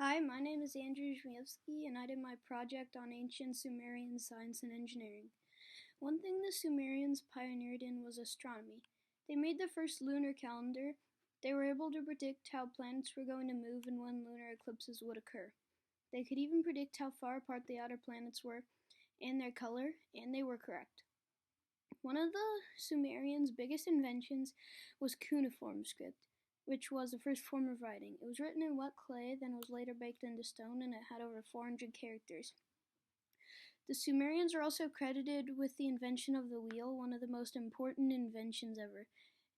Hi, my name is Andrew Zmiewski, and I did my project on ancient Sumerian science and engineering. One thing the Sumerians pioneered in was astronomy. They made the first lunar calendar. They were able to predict how planets were going to move and when lunar eclipses would occur. They could even predict how far apart the outer planets were and their color, and they were correct. One of the Sumerians' biggest inventions was cuneiform script, which was the first form of writing. It was written in wet clay, then was later baked into stone, and it had over 400 characters. The Sumerians are also credited with the invention of the wheel, one of the most important inventions ever.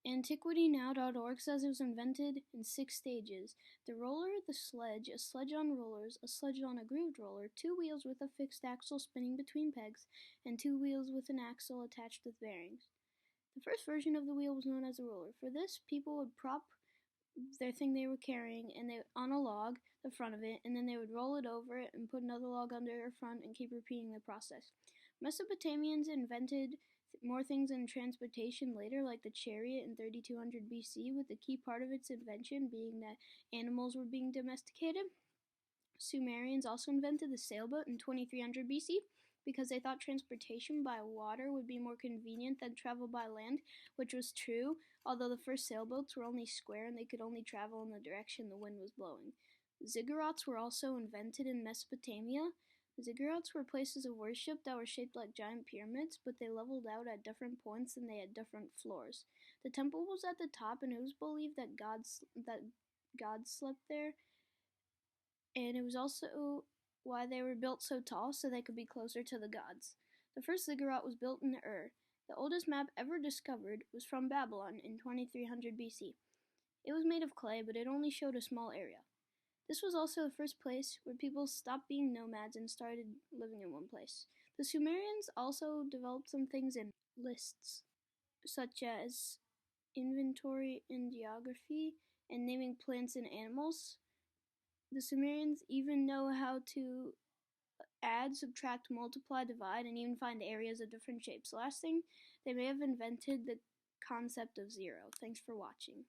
AntiquityNow.org says it was invented in 6 stages: the roller, the sledge, a sledge on rollers, a sledge on a grooved roller, 2 wheels with a fixed axle spinning between pegs, and 2 wheels with an axle attached with bearings. The first version of the wheel was known as a roller. For this, people would prop their thing they were carrying on a log, the front of it, and then they would roll it over it and put another log under their front and keep repeating the process. Mesopotamians invented more things in transportation later, like the chariot in 3200 BC, with the key part of its invention being that animals were being domesticated. Sumerians also invented the sailboat in 2300 BC because they thought transportation by water would be more convenient than travel by land, which was true, although the first sailboats were only square and they could only travel in the direction the wind was blowing. Ziggurats were also invented in Mesopotamia. Ziggurats were places of worship that were shaped like giant pyramids, but they leveled out at different points and they had different floors. The temple was at the top, and it was believed that God slept there, and it was also why they were built so tall, so they could be closer to the gods. The first ziggurat was built in Ur. The oldest map ever discovered was from Babylon in 2300 BC. It was made of clay, but it only showed a small area. This was also the first place where people stopped being nomads and started living in one place. The Sumerians also developed some things in lists, such as inventory and geography, and naming plants and animals. The Sumerians even know how to add, subtract, multiply, divide, and even find areas of different shapes. Last thing, they may have invented the concept of zero. Thanks for watching.